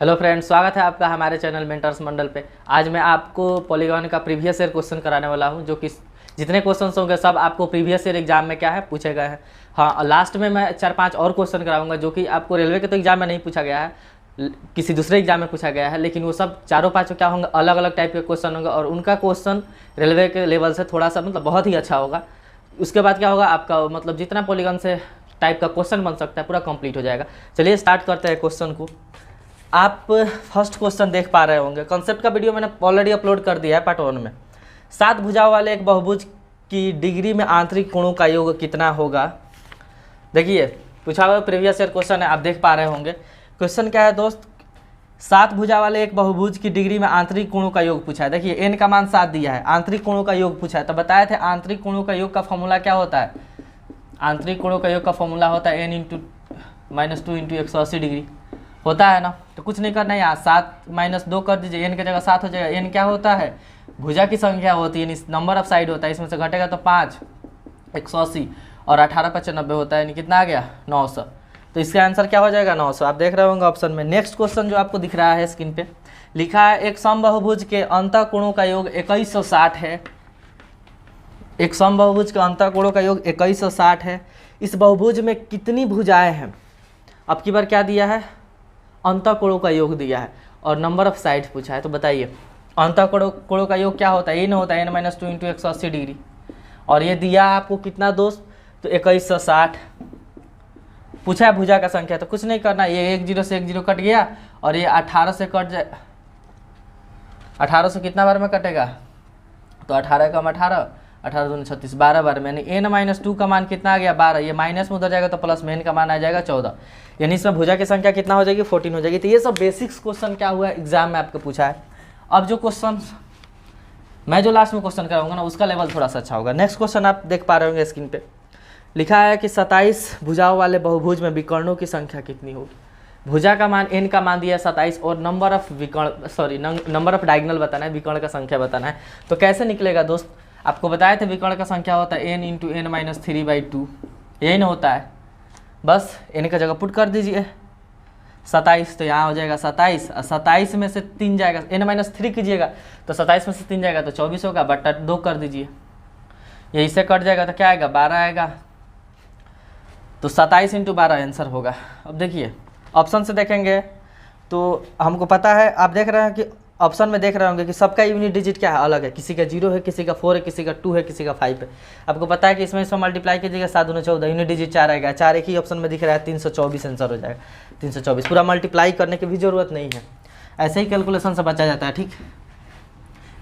Hello friends, स्वागत है आपका हमारे चैनल मेंटर्स मंडल पे। आज मैं आपको पॉलीगॉन का प्रीवियस ईयर क्वेश्चन कराने वाला हूं, जो कि जितने क्वेश्चंस होंगे सब आपको प्रीवियस ईयर एग्जाम में क्या है पूछे गए हैं। हाँ, लास्ट में मैं 4-5 और क्वेश्चन कराऊंगा जो कि आपको रेलवे के तो एग्जाम में नहीं पूछा गया है, किसी दूसरे एग्जाम में पूछा गया है, लेकिन वो सब चारों पाँचों क्या होंगे, अलग अलग टाइप के क्वेश्चन होंगे और उनका क्वेश्चन रेलवे के लेवल से थोड़ा सा मतलब बहुत ही अच्छा होगा। उसके बाद क्या होगा, आपका मतलब जितना पॉलीगॉन से टाइप का क्वेश्चन बन सकता है पूरा कंप्लीट हो जाएगा। चलिए स्टार्ट करते हैं क्वेश्चन को। आप फर्स्ट क्वेश्चन देख पा रहे होंगे, कॉन्सेप्ट का वीडियो मैंने ऑलरेडी अपलोड कर दिया है पार्ट 1 में। 7 भुजाओं वाले एक बहुभुज की डिग्री में आंतरिक कोणों का योग कितना होगा। देखिए पूछा हुआ प्रीवियस ईयर क्वेश्चन है, आप देख पा रहे होंगे। क्वेश्चन क्या है दोस्त, 7 भुजा वाले एक बहुभुज की डिग्री में आंतरिक कोणों का योग पूछा है। देखिए एन का मान 7 दिया है, आंतरिक कोणों का योग पूछा है। तो बताए थे आंतरिक कोणों का योग का फॉर्मूला क्या होता है। आंतरिक कोणों का योग का फॉर्मूला होता है n × -2 × 180 डिग्री होता है ना। तो कुछ नहीं करना है, यहाँ 7 - 2 कर दीजिए, n की जगह 7 हो जाएगा। n क्या होता है, भुजा की संख्या होती है, नंबर ऑफ साइड होता है, इसमें से घटेगा तो 5 180 और 18 × 95 होता है, यानी कितना आ गया 900। तो इसका आंसर क्या हो जाएगा 900। आप देख रहे होंगे ऑप्शन में। नेक्स्ट क्वेश्चन जो आपको दिख रहा है स्क्रीन पे, लिखा है एक समबाहुभुज के अंतःकोणों का योग 2160 है। एक समबाहुभुज के अंतःकोणों का योग 2160 है। इस बहुभुज में कितनी भुजाएं हैं। अब की बार क्या दिया है, अंतःकोणों का योग दिया है और नंबर ऑफ साइड पूछा है। तो बताइए अंतःकोणों का योग क्या होता है, n होता है n - 2 × 180 डिग्री। और ये दिया आपको कितना दोस्त, तो 2160 पूछा है भुजा का संख्या। तो कुछ नहीं करना, ये 1 0 से 1 0 कट गया और ये 18 से कट जाए। 18 से कितना बार में कटेगा, तो 18 कम 18 18 दूनी 36 12 बार में, यानी n - 2 का मान कितना आ गया 12। ये माइनस में उधर जाएगा तो प्लस में n का मान आ जाएगा 14, यानी इसमें भुजा की संख्या कितना हो जाएगी 14 हो जाएगी। तो ये सब बेसिक्स क्वेश्चन क्या हुआ एग्जाम में आपको पूछा है। अब जो क्वेश्चन मैं जो लास्ट में क्वेश्चन कराऊंगा ना, उसका लेवल थोड़ा सा अच्छा होगा। नेक्स्ट क्वेश्चन आप देख पा रहे होंगे स्क्रीन पे, लिखा है कि 27 भुजाओं वाले बहुभुज में विकर्णों की संख्या कितनी होगी। भुजा का मान n का मान दिया है 27 और नंबर ऑफ डायगोनल बताना है, विकर्ण का संख्या बताना है। तो कैसे निकलेगा दोस्त, आपको बताया था विकर्ण का संख्या होता है n × n - 3/2, यही ना होता है। बस n का जगह पुट कर दीजिए 27, तो यहाँ हो जाएगा 27 और 27 में से 3 जाएगा, n - 3 कीजिएगा तो 27 में से 3 जाएगा तो 24 होगा, बटा 2 कर दीजिए, ये इससे कट जाएगा तो क्या आएगा 12 आएगा। तो 27 × 12 आंसर होगा। अब देखिए ऑप्शन से देखेंगे तो हमको पता है, आप देख रहे हैं कि ऑप्शन में देख रहे होंगे कि सबका यूनिट डिजिट क्या है, अलग है। किसी का 0 है, किसी का 4 है, किसी का 2 है, किसी का 5 है। आपको पता है कि इसमें मल्टीप्लाई कीजिएगा 7 दूनी 14, यूनिट डिजिट 4 आएगा। 4 एक ही ऑप्शन में दिख रहा है, 324 आंसर हो जाएगा। 324 पूरा मल्टीप्लाई करने की भी जरूरत नहीं है, ऐसे ही कैलकुलेशन से बचा जाता है। ठीक,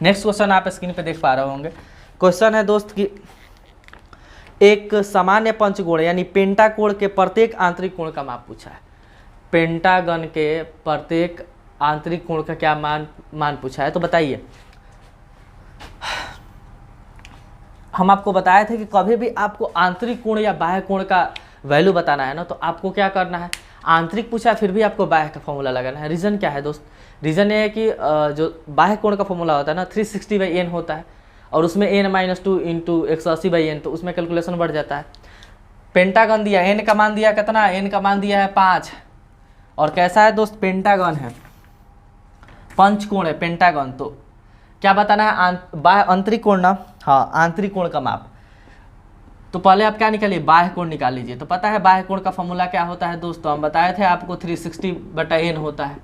नेक्स्ट क्वेश्चन आप स्क्रीन पर देख पा रहे होंगे। क्वेश्चन है दोस्त कि एक सामान्य पंचकोण यानी पेंटाकोण के प्रत्येक आंतरिक कोण का माप पूछा है। पेंटागन के प्रत्येक आंतरिक कोण का क्या मान पूछा है। तो बताइए, हम आपको बताए थे कि कभी भी आपको आंतरिक कोण या बाह्य कोण का वैल्यू बताना है ना, तो आपको क्या करना है, आंतरिक पूछा है फिर भी आपको बाह्य का फॉर्मूला लगाना है। रीज़न क्या है दोस्त, रीज़न ये है कि जो बाह्य कोण का फॉर्मूला होता है ना 360/n होता है और उसमें n - 2 × 180/n, तो उसमें कैलकुलेशन बढ़ जाता है। पेंटागन दिया, n का मान दिया कितना, n का मान दिया है 5 और कैसा है दोस्त, पेंटागन है, पंचकोण है पेंटागन। तो क्या बताना है, आंतरिक कोण ना, हाँ आंतरिक कोण का माप। तो पहले आप क्या निकालिए, बाह्य कोण निकाल लीजिए। तो पता है बाह्य कोण का फॉर्मूला क्या होता है दोस्तों, हम बताए थे आपको 360/n होता है,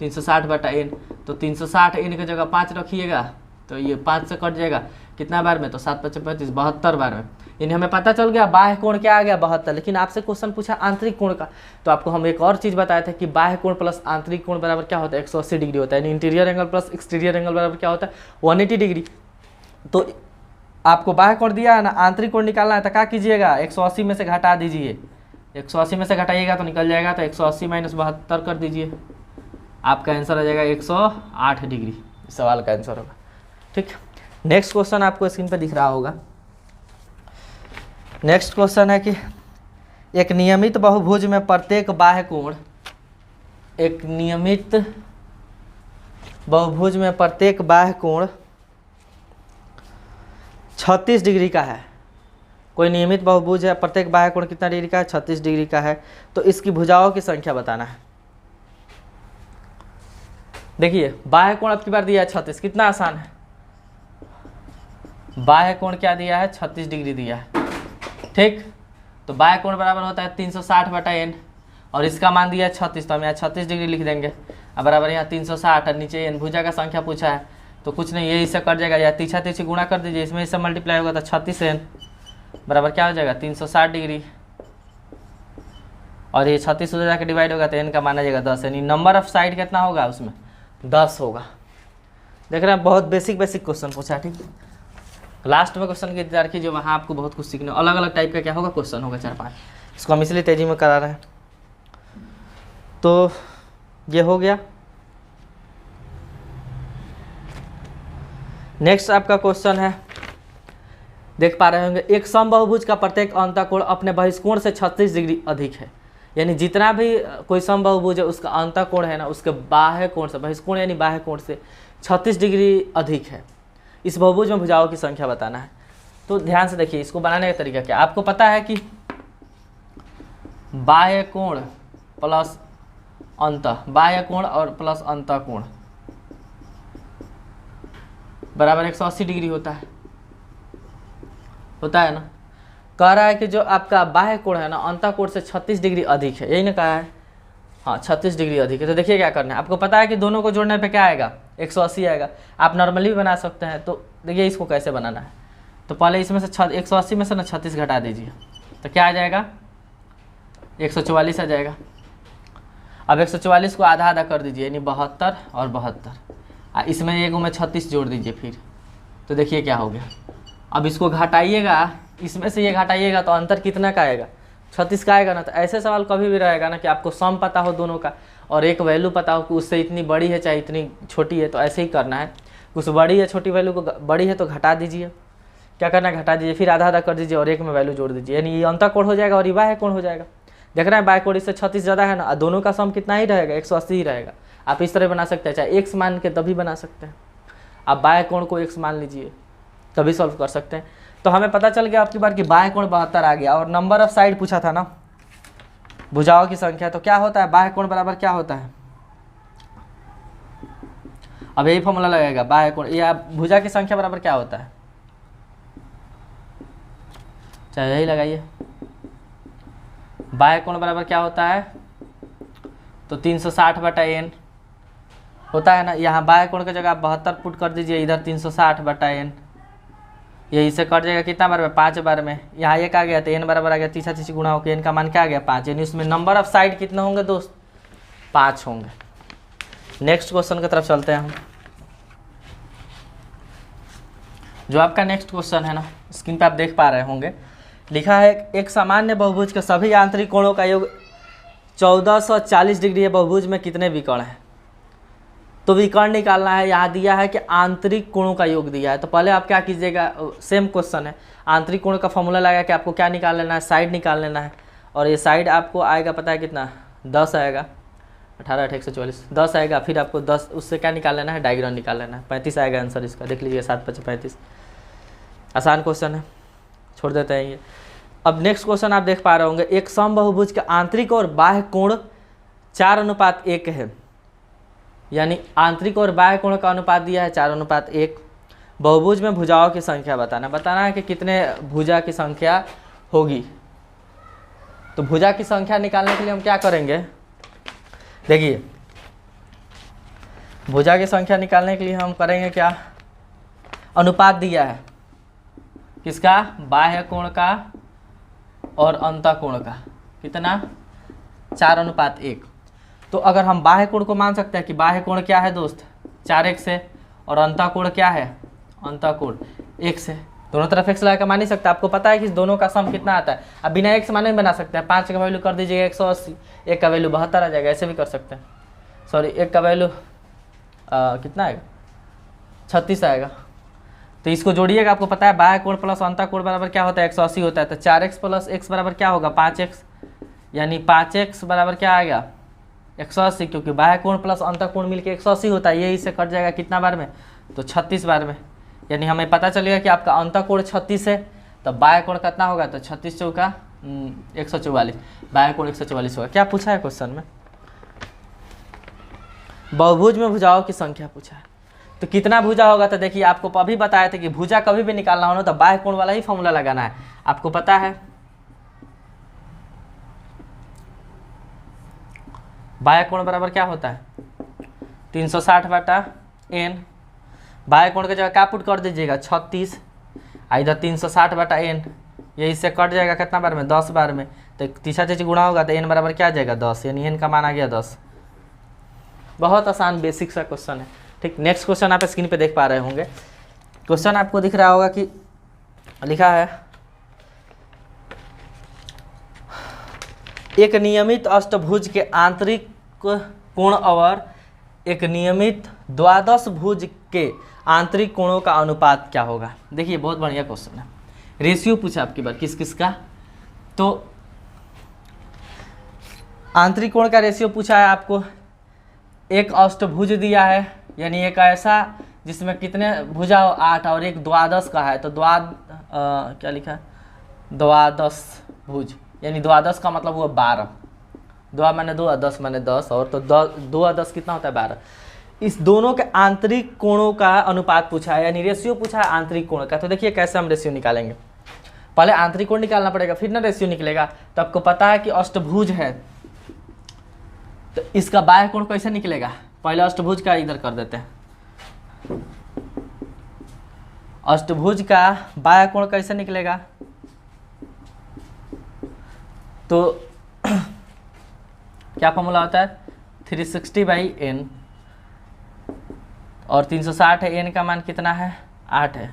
360/n। तो 360 n की जगह 5 रखिएगा तो ये 5 से कट जाएगा, कितना बार में, तो 7 × 5 = 35, 72 बार में। यानी हमें पता चल गया बाह्य कोण क्या आ गया 72। लेकिन आपसे क्वेश्चन पूछा आंतरिक कोण का, तो आपको हम एक और चीज़ बताए थे कि बाह्य कोण प्लस आंतरिक कोण बराबर क्या होता है 180 डिग्री होता है। यानी interior angle plus exterior angle बराबर क्या होता है 180 डिग्री। तो आपको बाह्य कोण दिया है ना, आंतरिक कोण निकालना है तो क्या कीजिएगा, 180 में से घटा दीजिए। 180 में से घटाइएगा तो निकल जाएगा, तो 180 - 72 कर दीजिए, आपका आंसर आ जाएगा 108 डिग्री। सवाल का आंसर होगा। ठीक, नेक्स्ट क्वेश्चन आपको स्क्रीन पे दिख रहा होगा। नेक्स्ट क्वेश्चन है कि एक नियमित बहुभुज में प्रत्येक बाह्य कोण, एक नियमित बहुभुज में प्रत्येक बाह्य कोण 36 डिग्री का है। कोई नियमित बहुभुज है, प्रत्येक बाह्य कोण कितना डिग्री का है, 36 डिग्री का है। तो इसकी भुजाओं की संख्या बताना है। देखिए बाह्य कोण अब की बार दिया है 36, कितना आसान है। बाह्य कोण क्या दिया है, 36 डिग्री दिया है, ठीक। तो बाह्य कोण बराबर होता है 360/n और इसका मान दिया है 36, तो हम यहाँ 36 डिग्री लिख देंगे। अब बराबर यहाँ 360 और नीचे n भुजा का संख्या पूछा है, तो कुछ नहीं, ये इससे कट जाएगा, या तीछा तीछी गुणा कर दीजिए, इसमें इससे मल्टीप्लाई होगा तो 36n बराबर क्या हो जाएगा 360 डिग्री, और ये 36 हो जाकर डिवाइड होगा तो n का माना जाएगा 10, यानी नंबर ऑफ साइड कितना होगा उसमें 10 होगा। देख रहे हैं बहुत बेसिक क्वेश्चन पूछा, ठीक। लास्ट में क्वेश्चन की इंतजार कीजिए, वहाँ आपको बहुत कुछ सीखने, अलग अलग टाइप का क्या होगा क्वेश्चन होगा 4-5, इसको हम इसलिए तेजी में करा रहे हैं। तो ये हो गया। नेक्स्ट आपका क्वेश्चन है, देख पा रहे होंगे, एक समबाहुभुज का प्रत्येक अंतःकोण अपने बहिष्कोण से 36 डिग्री अधिक है, यानी जितना भी कोई समबाहुभुज है उसका अंतःकोण है ना, उसके बाह्य कोण से, बहिष्कोण यानी बाह्य कोण से 36 डिग्री अधिक है। इस बहुभुज में भुजाओं की संख्या बताना है। तो ध्यान से देखिए, इसको बनाने का तरीका क्या, आपको पता है कि बाह्य कोण प्लस अंतः, बाह्य कोण और प्लस अंतःकोण बराबर 180 डिग्री होता है ना। कह रहा है कि जो आपका बाह्य कोण है ना, अंतःकोण से 36 डिग्री अधिक है, यही ना कहा है, हाँ 36 डिग्री अधिक है। तो देखिए क्या करना है, आपको पता है कि दोनों को जोड़ने पे क्या आएगा 180 आएगा। आप नॉर्मली भी बना सकते हैं, तो देखिए इसको कैसे बनाना है। तो पहले इसमें से 180 में से ना 36 घटा दीजिए, तो क्या आ जाएगा 144 आ जाएगा। अब 144 को आधा आधा कर दीजिए, यानी 72 और 72, इसमें एक में 36 जोड़ दीजिए फिर, तो देखिए क्या हो गया। अब इसको घटाइएगा, इसमें से ये घटाइएगा तो अंतर कितना का आएगा 36 का आएगा ना। तो ऐसे सवाल कभी भी रहेगा ना कि आपको सम पता हो दोनों का और एक वैल्यू पता हो कि उससे इतनी बड़ी है चाहे इतनी छोटी है, तो ऐसे ही करना है। कुछ बड़ी या छोटी वैल्यू को बड़ी है तो घटा दीजिए, क्या करना है घटा दीजिए, फिर आधा आधा कर दीजिए और एक में वैल्यू जोड़ दीजिए, यानी ये अंतःकोण हो जाएगा और ये बाह्य कोण हो जाएगा। देख रहे हैं बाह्य कोण इससे 36 ज़्यादा है ना, दोनों का सम कितना ही रहेगा 180 ही रहेगा। आप इस तरह बना सकते हैं, चाहे x मान के तभी बना सकते हैं। आप बाह्य कोण को x मान लीजिए तभी सॉल्व कर सकते हैं। तो हमें पता चल गया आपकी बार कि बाह्य कोण 72 आ गया, और नंबर ऑफ साइड पूछा था ना, भुजाओं की संख्या। तो क्या होता है बाह्य कोण बराबर क्या होता है, अब यही फॉर्मूला लगेगा, बाह्य कोण या भुजा की संख्या बराबर क्या होता है, चाहे यही लगाइए। बाह्य कोण बराबर क्या होता है, तो 360/n होता है ना। यहाँ बाह्य कोण की जगह आप 72 पुट कर दीजिए, इधर 360/n, यही से कट जाएगा कितना बार में 5 बार में। यहाँ एक आ गया तो n बराबर आ गया, तीसरा तीसरी गुणा होकर n का मान क्या आ गया 5, यानी उसमें नंबर ऑफ साइड कितने होंगे दोस्त 5 होंगे। नेक्स्ट क्वेश्चन की तरफ चलते हैं हम। जो आपका नेक्स्ट क्वेश्चन है ना, स्क्रीन पे आप देख पा रहे होंगे, लिखा है एक सामान्य बहुभुज के सभी आंतरिक कोणों का योग 1440 डिग्री है, बहुभुज में कितने विकर्ण हैं। तो विकर्ण निकालना है। यहाँ दिया है कि आंतरिक कोणों का योग दिया है, तो पहले आप क्या कीजिएगा, सेम क्वेश्चन है, आंतरिक कोण का फॉर्मूला लगा कि आपको क्या निकाल लेना है, साइड निकाल लेना है। और ये साइड आपको आएगा पता है कितना 10 आएगा, 18 8 144 10 आएगा। फिर आपको 10 उससे क्या निकाल लेना है, डायग्राम निकाल लेना है, 35 आएगा आंसर इसका। देख लीजिए 7 5 35, आसान क्वेश्चन है, छोड़ देते हैं ये। अब नेक्स्ट क्वेश्चन आप देख पा रहे होंगे, एक समबाहुभुज का आंतरिक और बाह्य कोण 4:1 है, यानी आंतरिक और बाह्य कोण का अनुपात दिया है 4:1। बहुभुज में भुजाओं की संख्या बताना है कि कितने भुजा की संख्या होगी। तो भुजा की संख्या निकालने के लिए हम क्या करेंगे, देखिए भुजा की संख्या निकालने के लिए हम करेंगे क्या, अनुपात दिया है किसका, बाह्य कोण का और अंतःकोण का, कितना 4:1। तो अगर हम बाह्य कोण को मान सकते हैं कि बाह्य कोण क्या है दोस्त 4x है, और अंतःकोण क्या है, अंतःकोण x है। दोनों तरफ x लगा के मान ही सकते हैं। आपको पता है कि दोनों का सम कितना आता है। अब बिना x माने बना सकते हैं, 5 का वैल्यू कर दीजिएगा 180, 1 का वैल्यू 72 आ जाएगा, ऐसे भी कर सकते हैं। सॉरी 1 का वैल्यू कितना आएगा 36 आएगा। तो इसको जोड़िएगा, आपको पता है बाह्य कोण प्लस अंतःकोण बराबर क्या होता है 180 होता है। तो 4x + x बराबर क्या होगा 5x, यानी 5x बराबर क्या आ गया 180, क्योंकि बाह्य कोण प्लस अंतःकोण मिलकर 180 होता है। ये इससे कट जाएगा कितना बार में, तो 36 बार में। यानी हमें पता चलेगा कि आपका अंतःकोण 36 है, तो बाह्य कोण कितना होगा, तो 36 चौका 144, बाह्य कोण 144 होगा। क्या पूछा है क्वेश्चन में, बहुभुज में भुजाओं की संख्या पूछा है, तो कितना भुजा होगा? तो देखिए आपको अभी बताया था कि भुजा कभी भी निकालना हो ना तो बाह्य कोण वाला ही फॉर्मूला लगाना है, आपको पता है। बाह्य कोण बराबर क्या होता है? 360/n। बाह्य कोण की जगह क्या पुट कर दीजिएगा? 36। इधर 360/n, ये इससे कट जाएगा कितना बार में? 10 बार में। तो तीसरा चीज गुणा होगा तो n बराबर क्या आ जाएगा? 10, यानी n का मान आ गया 10। बहुत आसान बेसिक सा क्वेश्चन है। ठीक, नेक्स्ट क्वेश्चन आप स्क्रीन पे देख पा रहे होंगे। क्वेश्चन आपको दिख रहा होगा कि लिखा है एक नियमित अष्टभुज के आंतरिक कोण और एक नियमित द्वादश भुज के आंतरिक कोणों का अनुपात क्या होगा? देखिए बहुत बढ़िया क्वेश्चन है। रेशियो पूछा आपकी बार किस किस का? तो आंतरिक कोण का रेशियो पूछा है आपको। एक अष्टभुज दिया है, यानी एक ऐसा जिसमें कितने भुजा हो? 8, और एक द्वादश का है, तो क्या लिखा है? द्वादश भुज, यानी द्वादश का मतलब हुआ 12। द्वा माने 2, 10 माने 10, और तो 2 और 10 कितना होता है? 12। इस दोनों के आंतरिक कोणों का अनुपात पूछा है, यानी रेशियो पूछा है आंतरिक कोण का। तो देखिए कैसे हम रेशियो निकालेंगे। पहले आंतरिक कोण निकालना पड़ेगा, फिर ना रेशियो निकलेगा। तो आपको पता है कि अष्टभुज है, तो इसका बाह्य कोण कैसे निकलेगा? पहले अष्टभुज का इधर कर देते हैं। अष्टभुज का बाह्य कोण कैसे निकलेगा? तो क्या फॉर्मूला होता है? 360/n, और 360 है, n का मान कितना है? 8 है,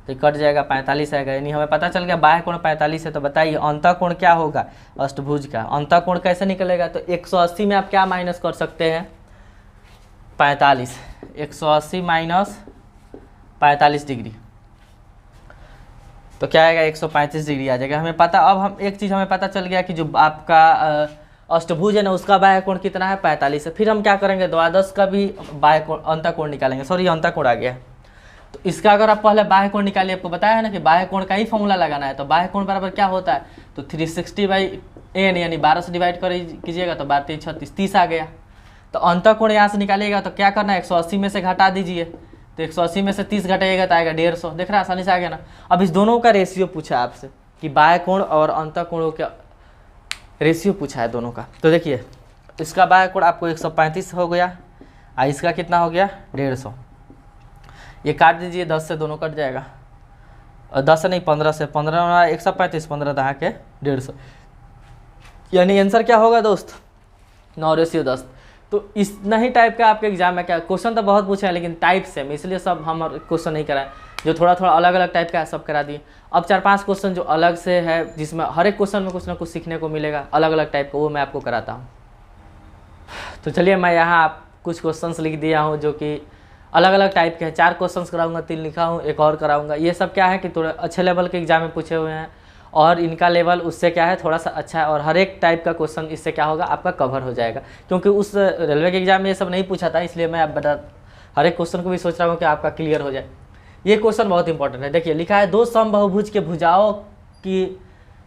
तो कट जाएगा 45 आएगा, यानी हमें पता चल गया बाह्य कोण 45 है। तो बताइए अंतः कोण क्या होगा अष्टभुज का? अंतः कोण कैसे निकलेगा? तो 180 में आप क्या माइनस कर सकते हैं? 45। 180 माइनस 45 डिग्री, तो क्या आएगा? 135 डिग्री आ जाएगा। हमें पता, अब हम एक चीज़ हमें पता चल गया कि जो आपका अष्टभुज है ना उसका बाह्य कोण कितना है? 45 है। फिर हम क्या करेंगे? द्वादश का भी बाह्य कोण अंतः कोण निकालेंगे। सॉरी, अंतः कोण आ गया। तो इसका अगर आप पहले बाह्य कोण निकालिए, आपको बताया है ना कि बाह्य कोण का ही फॉर्मूला लगाना है। तो बाह्य कोण बराबर क्या होता है? तो 360/n, यानी 12 से डिवाइड कीजिएगा तो 12 3 36 30 आ गया। तो अंतः कोण यहाँ से निकालिएगा तो क्या करना है? 180 में से घटा दीजिए, तो 180 में से 30 घटाइएगा तो आएगा 150। देख रहा है, आसानी से आ गया ना। अब इस दोनों का रेशियो पूछा आपसे कि बाह्य कोण और अंतः कोणों का रेशियो पूछा है दोनों का। तो देखिए इसका बाह्य कोण आपको 135 हो गया, और इसका कितना हो गया? 150। ये काट दीजिए, 10 से दोनों कट जाएगा, और 10 से नहीं 15 से। 15 135, 15 दहा के 150, यानी आंसर क्या होगा दोस्त? 9:10। तो इस नहीं टाइप का आपके एग्जाम में क्या क्वेश्चन तो बहुत पूछे हैं, लेकिन टाइप सेम, इसलिए सब हम क्वेश्चन नहीं कराएं। जो थोड़ा थोड़ा अलग अलग टाइप का है सब करा दिए। अब 4-5 क्वेश्चन जो अलग से है, जिसमें हर एक क्वेश्चन में कुछ ना कुछ सीखने को मिलेगा अलग अलग टाइप का, वो मैं आपको कराता हूँ। तो चलिए मैं यहाँ कुछ क्वेश्चंस लिख दिया हूँ जो कि अलग अलग टाइप के हैं। 4 क्वेश्चंस कराऊंगा, 3 लिखा हूँ, एक और कराऊंगा। ये सब क्या है कि थोड़े अच्छे लेवल के एग्जाम में पूछे हुए हैं, और इनका लेवल उससे क्या है थोड़ा सा अच्छा है, और हर एक टाइप का क्वेश्चन इससे क्या होगा आपका कवर हो जाएगा। क्योंकि उस रेलवे के एग्जाम में ये सब नहीं पूछा था, इसलिए मैं हर एक क्वेश्चन को भी सोच रहा हूँ कि आपका क्लियर हो जाए। ये क्वेश्चन बहुत इंपॉर्टेंट है। देखिए लिखा है 2 समबाहुभुज के भुजाओं की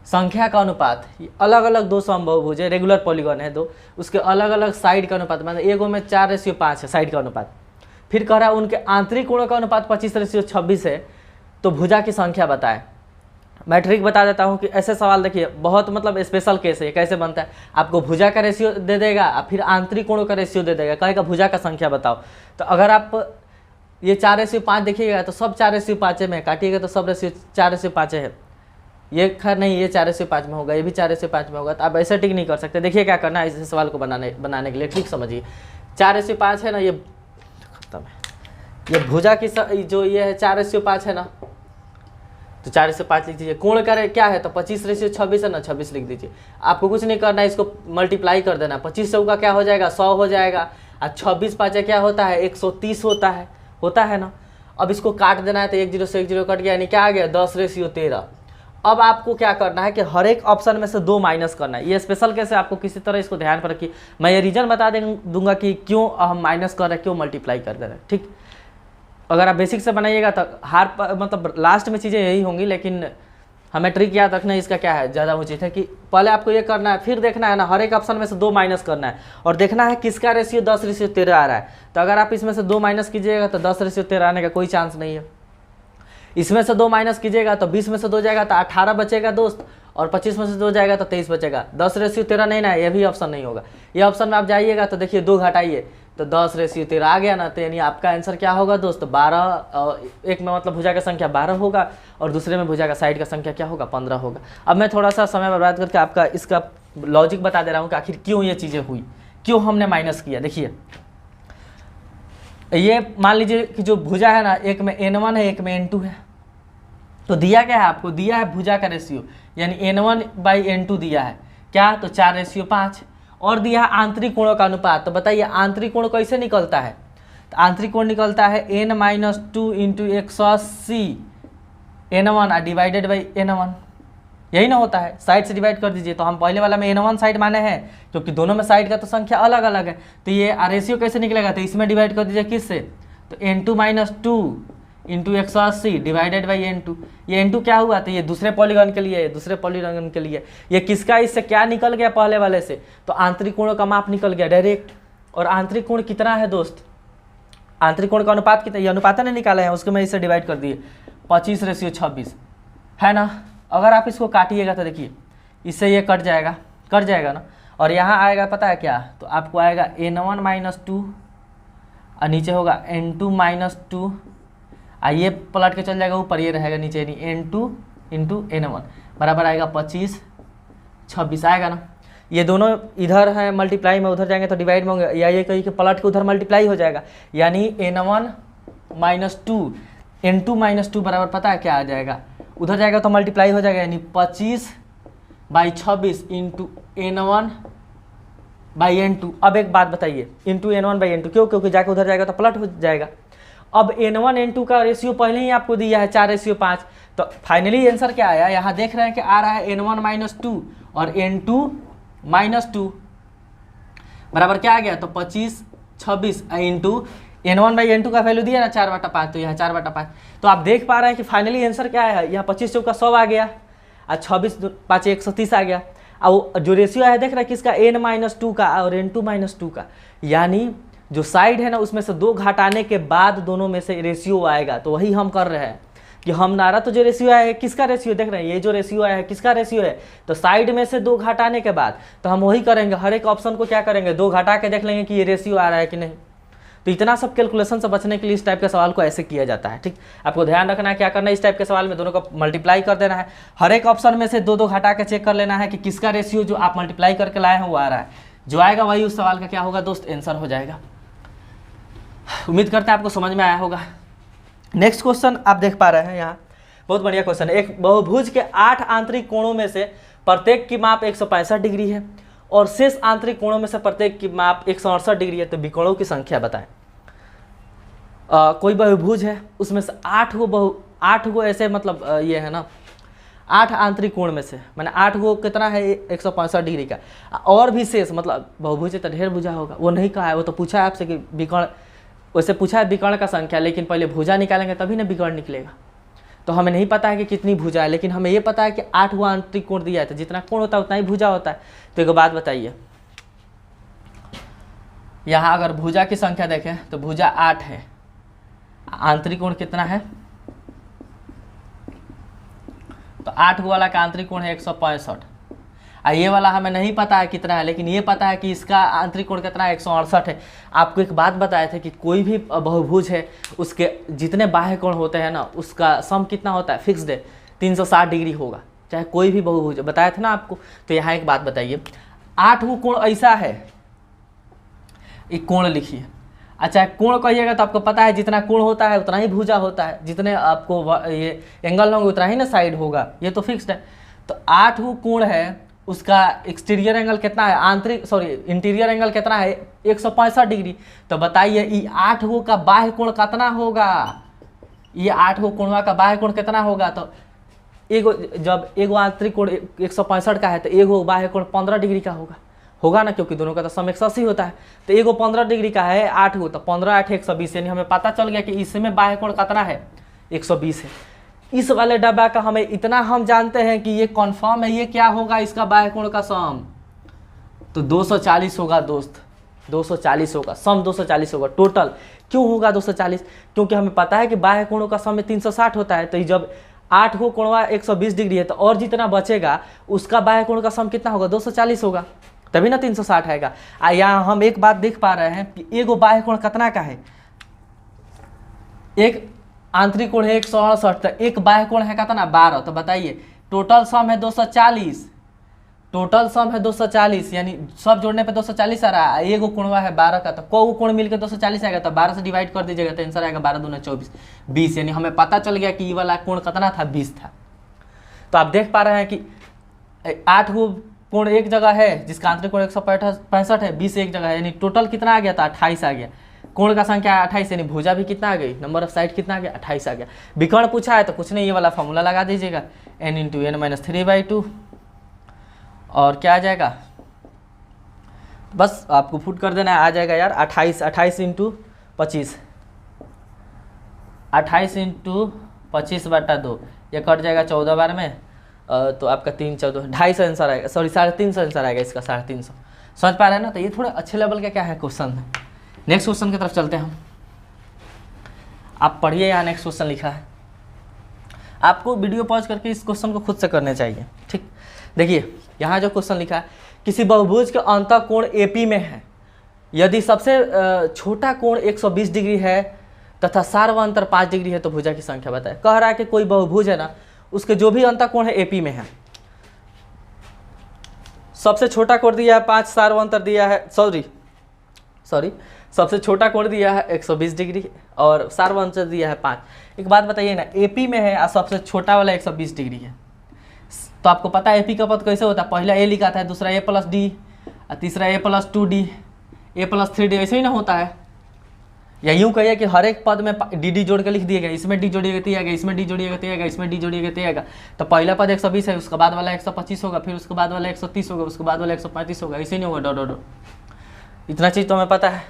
संख्या का अनुपात। अलग अलग 2 समबाहुभुज है, रेगुलर पॉलीगॉन है 2, उसके अलग अलग साइड का अनुपात, मतलब एगो में 4:5 है साइड का अनुपात। फिर कह रहा है उनके आंतरिक कोणों का अनुपात 25:26 है, तो भुजा की संख्या बताएं। मैं ट्रिक बता देता हूँ कि ऐसे सवाल देखिए बहुत मतलब स्पेशल केस है। कैसे बनता है? आपको भुजा का रेशियो दे देगा, फिर आंतरिक कोणों का रेशियो दे देगा, कहेगा भुजा का संख्या बताओ। तो अगर आप ये 4:5 देखिएगा तो सब 4:5 में काटिएगा तो सब रेशियो 4:5 है। ये खैर नहीं, ये 4:5 में होगा, ये भी 4:5 में होगा। तो आप ऐसे टिक नहीं कर सकते। देखिए क्या करना है इस सवाल को बनाने के लिए, ठीक समझिए। 4:5 है ना, ये खत्म है। ये भुजा की जो ये है 4:5 है ना, तो 4:5 लिख दीजिए। कोण का क्या है? तो 25:26 है ना, 26 लिख दीजिए। आपको कुछ नहीं करना है, इसको मल्टीप्लाई कर देना। 25 से का क्या हो जाएगा? 100 हो जाएगा, और 26×5 क्या होता है? 130 होता है ना। अब इसको काट देना है, तो 1 0 से 1 0 कट गया, यानी क्या आ गया? 10:13। अब आपको क्या करना है कि हर एक ऑप्शन में से 2 माइनस करना है। ये स्पेशल कैसे आपको किसी तरह इसको ध्यान पर रखिए। मैं ये रीजन बता दूंगा कि क्यों हम माइनस कर रहे हैं, क्यों मल्टीप्लाई कर दे रहे हैं। ठीक, अगर आप बेसिक से बनाइएगा तो मतलब लास्ट में चीज़ें यही होंगी, लेकिन हमें ट्रिक याद रखना है इसका क्या है, ज़्यादा उचित है कि पहले आपको ये करना है, फिर देखना है ना हर एक ऑप्शन में से 2 माइनस करना है और देखना है किसका रेशियो 10:13 आ रहा है। तो अगर आप इसमें से 2 माइनस कीजिएगा तो 10:13 आने का कोई चांस नहीं है। इसमें से 2 माइनस कीजिएगा तो 20 में से 2 जाएगा तो 18 बचेगा दोस्त, और 25 में से 2 जाएगा तो 23 बचेगा। 10:13 नहीं ना, ये भी ऑप्शन नहीं होगा। ये ऑप्शन में आप जाइएगा तो देखिए 2 घटाइए तो 10:13 आ गया ना, तो यानी आपका आंसर क्या होगा दोस्त 12। एक में मतलब भुजा का संख्या 12 होगा और दूसरे में भुजा का साइड का संख्या क्या होगा 15 होगा। अब मैं थोड़ा सा समय बर्बाद करके आपका इसका लॉजिक बता दे रहा हूँ कि आखिर क्यों ये चीज़ें हुई, क्यों हमने माइनस किया। देखिए ये मान लीजिए कि जो भुजा है ना, एक में n1 है एक में n2 है, तो दिया क्या है आपको, दिया है भुजा का रेशियो यानी n1/n2 दिया है क्या, तो 4:5, और दिया है आंतरिक कोणों का अनुपात। तो बताइए आंतरिक कोण कैसे निकलता है, तो आंतरिक कोण निकलता है n-2 × 180 n1 divided by n1, यही ना होता है। साइड से डिवाइड कर दीजिए, तो हम पहले वाला में n1 साइड माने हैं क्योंकि दोनों में साइड का तो संख्या अलग अलग है, तो ये रेशियो कैसे निकलेगा, तो इसमें डिवाइड कर दीजिए किससे, तो n2-2 × 180 डिवाइडेड बाई n2। ये n2 क्या हुआ, तो ये दूसरे पॉलीगॉन के लिए, दूसरे पॉलीगॉन के लिए ये किसका, इससे क्या निकल गया पहले वाले से, तो आंतरिक कोणों का माप निकल गया डायरेक्ट। और आंतरिक कोण कितना है दोस्त, आंतरिक कोण का अनुपात कितना, ये अनुपात ने निकाला है, उसको मैं इससे डिवाइड कर दिए 25:26 है ना। अगर आप इसको काटिएगा तो देखिए इससे ये कट जाएगा ना, और यहाँ आएगा पता है क्या, तो आपको आएगा n1-2 और नीचे होगा n2-2, ये पलट के चल जाएगा ऊपर, ये रहेगा नीचे यानी n2 × n1 बराबर आएगा 25:26 आएगा ना। ये दोनों इधर है मल्टीप्लाई में, उधर जाएंगे तो डिवाइड में होंगे, या ये कहीं के पलट के उधर मल्टीप्लाई हो जाएगा यानी n1-2 n2-2 बराबर पता है क्या आ जाएगा, उधर जाएगा तो मल्टीप्लाई हो जाएगा यानी 25/26 × n1/n2। अब एक बात बताइए इंटू n1/n2 क्यों, क्योंकि जाके उधर जाएगा तो पलट हो जाएगा। अब n1-n2 का रेशियो पहले ही आपको दिया है 4:5, तो फाइनली आंसर क्या आया, यहाँ देख रहे हैं कि आ रहा है n1-2 और n2-2 बराबर क्या आ गया, तो 25:26 × n1/n2 का वैल्यू दिया ना 4/5, तो यहाँ 4/5। तो आप देख पा रहे हैं कि फाइनली आंसर क्या है, यहाँ 25 चौका 100 आ गया और 26×5 130 आ गया। और जो रेशियो है देख रहे हैं किसका, n-2 का और n2-2 का, यानी जो साइड है ना उसमें से 2 घटाने के बाद दोनों में से रेशियो आएगा। तो वही हम कर रहे हैं कि हम नारा तो जो रेशियो आया है किसका रेशियो देख रहे हैं, ये जो रेशियो आया है किसका रेशियो है, तो साइड में से 2 घटाने के बाद, तो हम वही करेंगे, हर एक ऑप्शन को क्या करेंगे 2 घटा के देख लेंगे कि ये रेशियो आ रहा है कि नहीं। तो इतना सब कैलकुलेशन से बचने के लिए इस टाइप के सवाल को ऐसे किया जाता है। ठीक, आपको ध्यान रखना है क्या करना है, इस टाइप के सवाल में दोनों को मल्टीप्लाई कर देना है, हर एक ऑप्शन में से 2-2 घटा के चेक कर लेना है कि किसका रेशियो जो आप मल्टीप्लाई करके लाए हैं वो आ रहा है। जो आएगा वही उस सवाल का क्या होगा दोस्त, आंसर हो जाएगा। उम्मीद करते हैं आपको समझ में आया होगा। नेक्स्ट क्वेश्चन आप देख पा रहे हैं यहाँ, बहुत बढ़िया क्वेश्चन है। एक बहुभुज के 8 आंतरिक कोणों में से प्रत्येक की माप 165 डिग्री है और शेष आंतरिक कोणों में से प्रत्येक की माप 168 डिग्री है, तो विकोणों की संख्या बताएं। कोई बहुभुज है उसमें से 8 गो ऐसे मतलब ये है ना 8 आंतरिक कोण में से मैंने 8 गो कितना है 165 डिग्री का, और भी शेष मतलब बहुभुज है तो ढेर भुजा होगा, वो नहीं कहा है, वो तो पूछा है आपसे कि विकर्ण, वैसे पूछा है विकर्ण का संख्या, लेकिन पहले भुजा निकालेंगे तभी ना विकर्ण निकलेगा। तो हमें नहीं पता है कि कितनी भुजा है, लेकिन हमें ये पता है कि 8 गो आंतरिक कोण दिया है, तो जितना कोण होता है उतना ही भुजा होता है। तो एक बात बताइए, यहाँ अगर भुजा की संख्या देखें तो भुजा 8 है, आंतरिक कोण कितना है, तो 8 वाला का आंतरिक कोण है 165, और ये वाला हमें नहीं पता है कितना है, लेकिन ये पता है कि इसका आंतरिक कोण कितना है 168 है। आपको एक बात बताए थे कि कोई भी बहुभुज है उसके जितने बाह्य कोण होते हैं ना उसका सम कितना होता है, फिक्स्ड है 360 डिग्री होगा, चाहे कोई भी बहुभुज बताया था ना आपको। तो यहाँ एक बात बताइए, 8 वो कोण ऐसा है, एक कोण लिखिए, अच्छा कोण कहिएगा तो आपको पता है जितना कोण होता है उतना ही भुजा होता है, जितने आपको ये एंगल होंगे उतना ही ना साइड होगा, ये तो फिक्स्ड है। तो 8 वो कोण है उसका एक्सटीरियर एंगल कितना है, इंटीरियर एंगल कितना है 165 डिग्री। तो बताइए ये 8 गो का बाह्य कोण कितना होगा, ये 8 गो कोणवा का बाह्य कोण कितना होगा, तो एगो जब एगो आंतरिक कोण 165 का है तो एगो बाह्य कोण 15 डिग्री का होगा ना, क्योंकि दोनों का तो सम 180 होता है। तो एगो 15 डिग्री का है 8 गो, तो 15 8 120, यानी हमें पता चल गया कि इसमें बाह्य कोण कितना है 120 है। इस वाले डब्बा का हमें इतना हम जानते हैं कि ये कॉन्फर्म है, ये क्या होगा इसका बाह्य कोण का सम, तो 240 होगा दोस्त, 240 होगा, सम 240 होगा टोटल। क्यों होगा 240? क्योंकि हमें पता है कि बाह्य कोणों का सम में 360 होता है, तो जब 8 को कोणवा 120 डिग्री है तो और जितना बचेगा उसका बाह्य कोण का सम कितना होगा, 240 होगा, तभी ना 360 आएगा। यहाँ हम एक बात देख पा रहे हैं कि एगो बाह्य कोण कितना का है, एक आंतरिक कोण है 168, तो एक बाह्य कोण है कितना 12, तो बताइए टोटल सम है 240, टोटल सम है 240, यानी सब जोड़ने पे 240 आ रहा है, एगो कोणवा है 12 का, तो को कोण मिलकर 240 आएगा, तो 12 से डिवाइड कर दीजिएगा तो आंसर आएगा 12 दूना 24, 20, यानी हमें पता चल गया कि ये वाला कोण कितना था, 20 था। तो आप देख पा रहे हैं कि 8 गो कोण एक जगह है जिसका आंतरिक कोण 165 है, 20 एक जगह है, यानी टोटल कितना आ गया था, 28 आ गया। कोण का संख्या 28, यानी भुजा भी कितना आ गई, नंबर ऑफ साइड कितना आ गया, 28 आ गया। विकर्ण पूछा है तो कुछ नहीं, ये वाला फॉर्मूला लगा दीजिएगा, n × n-3/2, और क्या आ जाएगा, बस आपको पुट कर देना है, आ जाएगा यार 28 × 25, 28 × 25/2, ये कट जाएगा 14 बार में, तो आपका 3 14 250 आंसर आएगा, सॉरी 350 आंसर आएगा इसका, 350। समझ पा रहे हैं ना? तो ये थोड़े अच्छे लेवल का क्या है क्वेश्चन है। नेक्स्ट क्वेश्चन की तरफ चलते हैं हम, आप पढ़िए, यहाँ नेक्स्ट क्वेश्चन लिखा है, आपको वीडियो पॉज करके इस क्वेश्चन को खुद से करने चाहिए, ठीक। देखिए यहाँ जो क्वेश्चन लिखा है, किसी बहुभुज के अंतः कोण AP में है, यदि सबसे छोटा कोण 120 डिग्री है तथा सार्वअंतर 5 डिग्री है तो भुजा की संख्या बताए। कह रहा है कि कोई बहुभुज है ना, उसके जो भी अंतः कोण है AP में है, सबसे छोटा कोण दिया है 5, सार्वअंतर दिया है, सॉरी सबसे छोटा कोण दिया है 120 डिग्री और सार्वअंतर दिया है 5। एक बात बताइए ना, AP में है और सबसे छोटा वाला 120 डिग्री है, तो आपको पता है AP का पद कैसे होता है, पहला A लिखा था, दूसरा A + D, और तीसरा A + 2D, A + 3D, ऐसे ही ना होता है। या यूँ कहिए कि हर एक पद में dd जोड़ के लिख दिएगा, इसमें d जोड़िएगा तो आएगा, इसमें d जोड़िएगा तो आएगा, इसमें d जोड़िएगा तो आएगा। तो पहला पद 120 है, उसके बाद वाला 125 होगा, फिर उसके बाद वाला 130 होगा, उसके बाद वाला 135 होगा, ऐसे नहीं होगा डॉट। इतना चीज़ तो हमें पता है।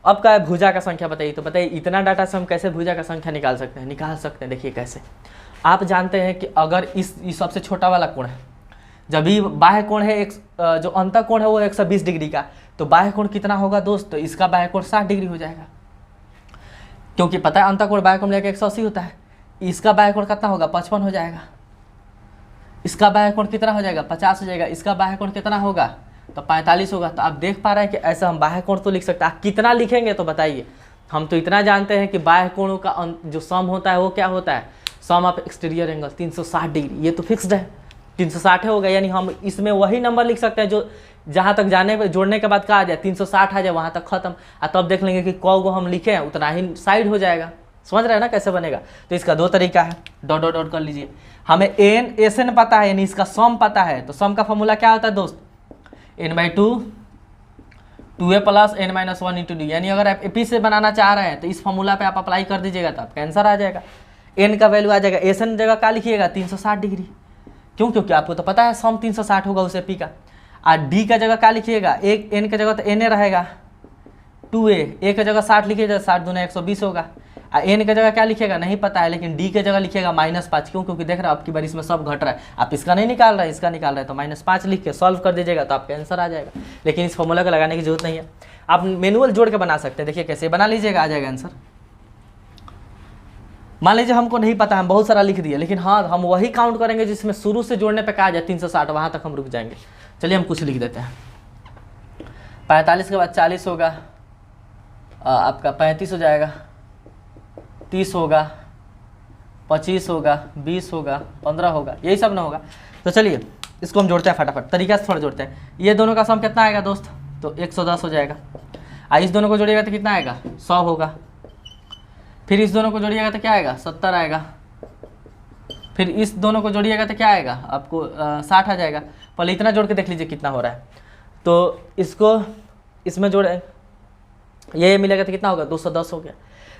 अब क्या है, भुजा का संख्या बताइए। तो बताइए इतना डाटा से हम कैसे भुजा का संख्या निकाल सकते हैं? निकाल सकते हैं, देखिए कैसे। आप जानते हैं कि अगर इस सबसे छोटा वाला कोण है, जब भी बाह्य कोण है जो अंतः कोण है वो 120 डिग्री का, तो बाह्य कोण कितना होगा दोस्त? तो इसका बाह्य कोण 60 डिग्री हो जाएगा, क्योंकि पता है अंतः कोण बाह्य कोण लेकर 180 होता है। इसका बाह्य कोण कितना होगा? 55 हो जाएगा। इसका बाह्य कोण कितना हो जाएगा? 50 हो जाएगा। इसका बाह्य कोण कितना होगा? तो 45 होगा। तो आप देख पा रहे हैं कि ऐसा हम बाह्य कोण तो लिख सकते हैं। कितना लिखेंगे तो बताइए। हम तो इतना जानते हैं कि बाह्य कोणों का जो सम होता है वो क्या होता है? सम ऑफ एक्सटीरियर एंगल 360 डिग्री। ये तो फिक्स्ड है, 360 होगा। यानी हम इसमें वही नंबर लिख सकते हैं जो जहाँ तक जाने पे जोड़ने के बाद कहा आ जाए 360 आ जाए, वहाँ तक खत्म। तब देख लेंगे कि कौ हम लिखे हैं उतना ही साइड हो जाएगा। समझ रहे हैं ना कैसे बनेगा? तो इसका दो तरीका है, डॉट डॉट डॉट कर लीजिए। हमें एन एस एन पता है, यानी इसका सम पता है। तो सम का फॉर्मूला क्या होता है दोस्त? n/2 2a + n-1 × d। यानी अगर आप एपी से बनाना चाह रहे हैं तो इस फॉर्मूला पे आप अप्लाई कर दीजिएगा तो आपका आंसर आ जाएगा। n का वैल्यू आ जाएगा, एस एन जगह क्या लिखिएगा? 360 डिग्री। क्यों? क्योंकि आपको तो पता है सम 360 होगा उस एपी का। और डी का जगह क्या लिखिएगा? एक एन का जगह तो एन ए रहेगा, 2a। ए का जगह 60 लिखिएगा, 60 दूना 120 होगा। और एन का जगह क्या लिखिएगा नहीं पता है, लेकिन डी के जगह लिखिएगा -5। क्यों? क्योंकि देख रहे हो आपकी बार इसमें सब घट रहा है। आप इसका नहीं निकाल रहे हैं, इसका निकाल रहे हैं, तो -5 लिख के सॉल्व कर दीजिएगा तो आपका आंसर आ जाएगा। लेकिन इस फॉर्मूला को लगाने की जरूरत नहीं है, आप मैनुअल जोड़ के बना सकते हैं। देखिए कैसे बना लीजिएगा, आ जाएगा आंसर। मान लीजिए हमको नहीं पता, हम बहुत सारा लिख दिए, लेकिन हाँ हम वही काउंट करेंगे जिसमें शुरू से जोड़ने पे कहा जाए 360, वहाँ तक हम रुक जाएंगे। चलिए हम कुछ लिख देते हैं। 45 के बाद 40 होगा, आपका 35 हो जाएगा, 30 होगा, 25 होगा, 20 होगा, 15 होगा, यही सब ना होगा। तो चलिए इसको हम जोड़ते हैं फटाफट, तरीका से थोड़ा जोड़ते हैं। ये दोनों का सम कितना आएगा दोस्त? तो 110 हो जाएगा। इस दोनों को जोड़िएगा तो कितना आएगा? 100 होगा। फिर इस दोनों को जोड़िएगा तो क्या आएगा? 70 आएगा। फिर इस दोनों को जोड़िएगा तो क्या आएगा? आपको 60 आ जाएगा। पहले इतना जोड़ के देख लीजिए कितना हो रहा है। तो इसको इसमें जोड़े, ये मिलेगा तो कितना होगा? 210 हो गया।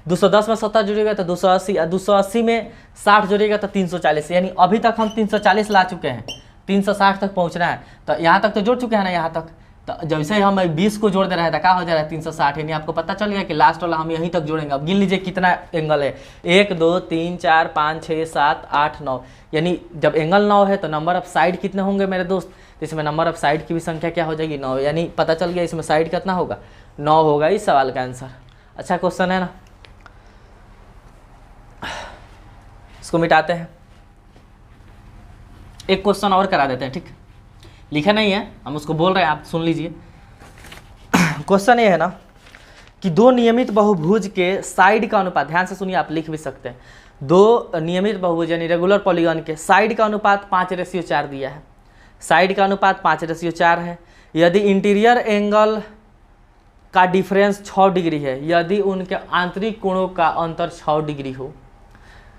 210 में 70 जोड़िएगा तो 280, और 280 में 60 जोड़िएगा तो 340। यानी अभी तक हम 340 ला चुके हैं, 360 तक पहुंचना है। तो यहाँ तक तो जोड़ चुके हैं ना, यहाँ तक तो जैसे ही हम 20 को जोड़ दे रहे थे क्या हो जा रहा है 360, यानी आपको पता चल गया कि लास्ट वाला हम यहीं तक जोड़ेंगे। अब गिन लीजिए कितना एंगल है, 1 2 3 4 5 6 7 8 9, यानी जब एंगल 9 है तो नंबर ऑफ साइड कितने होंगे मेरे दोस्त, तो इसमें नंबर ऑफ साइड की भी संख्या क्या हो जाएगी 9, यानी पता चल गया इसमें साइड कितना होगा 9 होगा इस सवाल का आंसर। अच्छा क्वेश्चन है ना, इसको मिटाते हैं, एक क्वेश्चन और करा देते हैं, ठीक, लिखा नहीं है हम उसको बोल रहे हैं, आप सुन लीजिए। क्वेश्चन ये है ना कि दो नियमित बहुभुज के साइड का अनुपात, ध्यान से सुनिए आप लिख भी सकते हैं, दो नियमित बहुभुज यानी रेगुलर पॉलीगॉन के साइड का अनुपात 5:4 दिया है, साइड का अनुपात 5:4 है। यदि इंटीरियर एंगल का डिफरेंस 6 डिग्री है, यदि उनके आंतरिक कोणों का अंतर 6 डिग्री हो,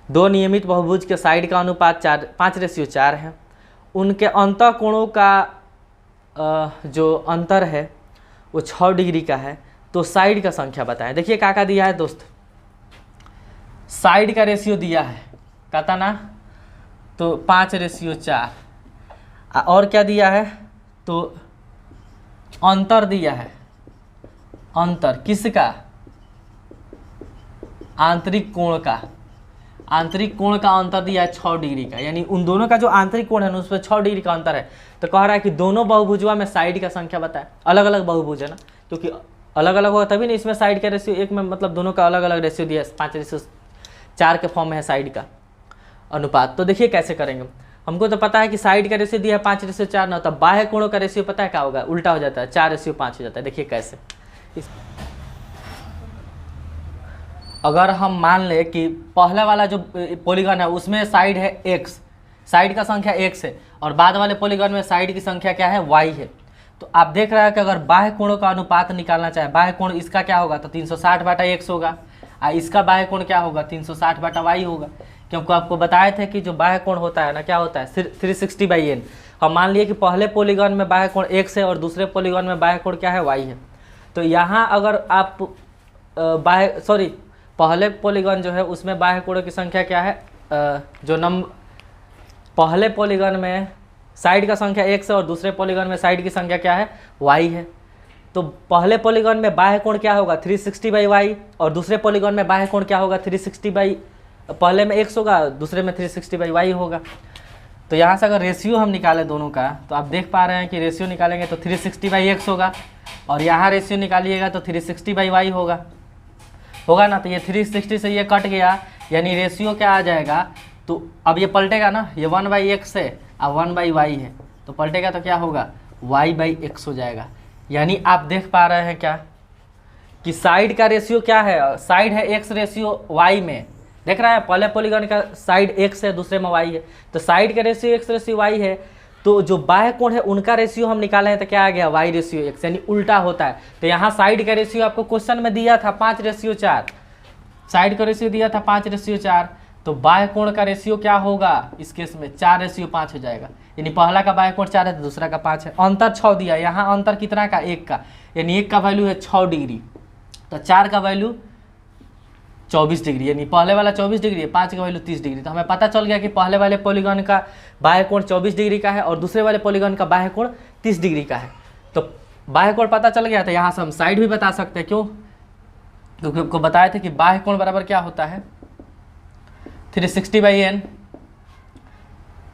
दो नियमित बहुभुज के साइड का अनुपात 5:4 है, उनके अंतः कोणों का जो अंतर है वो 6 डिग्री का है, तो साइड का संख्या बताएं। देखिए क्या दिया है दोस्त, साइड का रेशियो दिया है कहता ना, तो 5:4, और क्या दिया है तो अंतर दिया है, अंतर किसका, आंतरिक कोण का, आंतरिक कोण का अंतर दिया है 6 डिग्री का, यानी उन दोनों का जो आंतरिक कोण है ना उस पर 6 डिग्री का अंतर है। तो कह रहा है कि दोनों बहुभुजवा में साइड का संख्या बताए, अलग अलग बहुभुज है ना, क्योंकि अलग अलग होगा तभी नहीं इसमें साइड का रेशियो एक में, मतलब दोनों का अलग अलग रेशियो दिया है, 5:4 के फॉर्म में है साइड का अनुपात। तो देखिए कैसे करेंगे, हमको तो पता है कि साइड का रेशियो दिया है 5:4 ना, तो बाह्य कोणों का रेशियो पता है क्या होगा, उल्टा हो जाता है, 4:5 हो जाता है। देखिए कैसे, अगर हम मान ले कि पहले वाला जो पॉलीगॉन है उसमें साइड है x, साइड का संख्या x है, और बाद वाले पॉलीगॉन में साइड की संख्या क्या है y है, तो आप देख रहे हैं कि अगर बाह्य कोणों का अनुपात निकालना चाहे, बाह्य कोण इसका क्या होगा तो 360/x होगा, और इसका बाह्य कोण क्या होगा 360/y होगा, क्योंकि आपको बताए थे कि जो बाह्य कोण होता है ना क्या होता है 360/n। हम मान लिए कि पहले पॉलीगॉन में बाह्य कोण x है और दूसरे पॉलीगॉन में बाह्य कोण क्या है y है, तो यहाँ अगर आप पहले पॉलीगॉन जो है उसमें बाह्य कोणों की संख्या क्या है, पहले पॉलीगॉन में साइड का संख्या x है और दूसरे पॉलीगॉन में साइड की संख्या क्या है y है, तो पहले पॉलीगॉन में बाह्य कोण क्या होगा 360/y, और दूसरे पॉलीगॉन में बाह्य कोण क्या होगा 360, पहले में x होगा दूसरे में 360/y होगा। तो यहाँ से अगर रेशियो हम निकालें दोनों का, तो आप देख पा रहे हैं कि रेशियो निकालेंगे तो 360/x होगा, और यहाँ रेशियो निकालिएगा तो 360/y होगा ना, तो ये 360 से ये कट गया, यानी रेशियो क्या आ जाएगा, तो अब ये पलटेगा ना, ये 1/x है और 1/y है, तो पलटेगा तो क्या होगा y/x हो जाएगा। यानी आप देख पा रहे हैं क्या कि साइड का रेशियो क्या है, साइड है x रेशियो y में, देख रहा है पहले पॉलीगॉन का साइड x है दूसरे में y है, तो साइड का रेशियो x रेशियो y है, तो जो बाह्य कोण है उनका रेशियो हम निकाले हैं तो क्या आ गया y/x, यानी उल्टा होता है। तो यहाँ साइड का रेशियो आपको क्वेश्चन में दिया था 5:4, साइड का रेशियो दिया था 5:4, तो बाह्य कोण का रेशियो क्या होगा इस केस में 4:5 हो जाएगा, यानी पहला का बाह्य कोण 4 है तो दूसरा का 5 है, अंतर 6 दिया, यहाँ अंतर कितना का 1 का, यानी 1 का वैल्यू है 6 डिग्री, तो 4 का वैल्यू 24 डिग्री, यानी पहले वाला 24 डिग्री है, 5 का वैल्यू 30 डिग्री। तो हमें पता चल गया कि पहले वाले पॉलीगॉन का बाह्य कोण 24 डिग्री का है और दूसरे वाले पॉलीगॉन का बाह्य कोण 30 डिग्री का है। तो बाह्य कोण पता चल गया, तो यहाँ से हम साइड भी बता सकते हैं, क्यों, क्योंकि आपको बताए थे कि बाह्य कोण बराबर क्या होता है 360/n।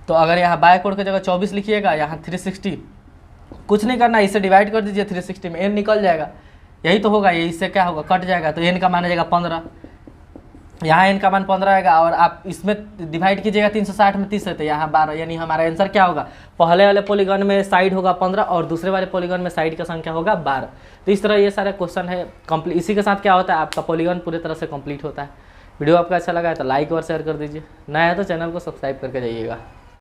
तो अगर यहाँ बाह्य कोण की जगह 24 लिखिएगा, यहाँ 360, कुछ नहीं करना, इसे डिवाइड कर दीजिए 360 में, n निकल जाएगा, यही तो होगा, ये इससे क्या होगा कट जाएगा, तो n का मान आ जाएगा 15, यहाँ n का मान 15 आएगा, और आप इसमें डिवाइड कीजिएगा 360 में 30 है तो यहाँ 12, यानी हमारा आंसर क्या होगा, पहले वाले पॉलीगॉन में साइड होगा 15 और दूसरे वाले पॉलीगॉन में साइड का संख्या होगा 12। तो इस तरह ये सारे क्वेश्चन है कंप्लीट, इसी के साथ क्या होता है आपका पॉलीगॉन पूरी तरह से कंप्लीट होता है। वीडियो आपका अच्छा लगा है तो लाइक और शेयर कर दीजिए, नया है तो चैनल को सब्सक्राइब करके जाइएगा।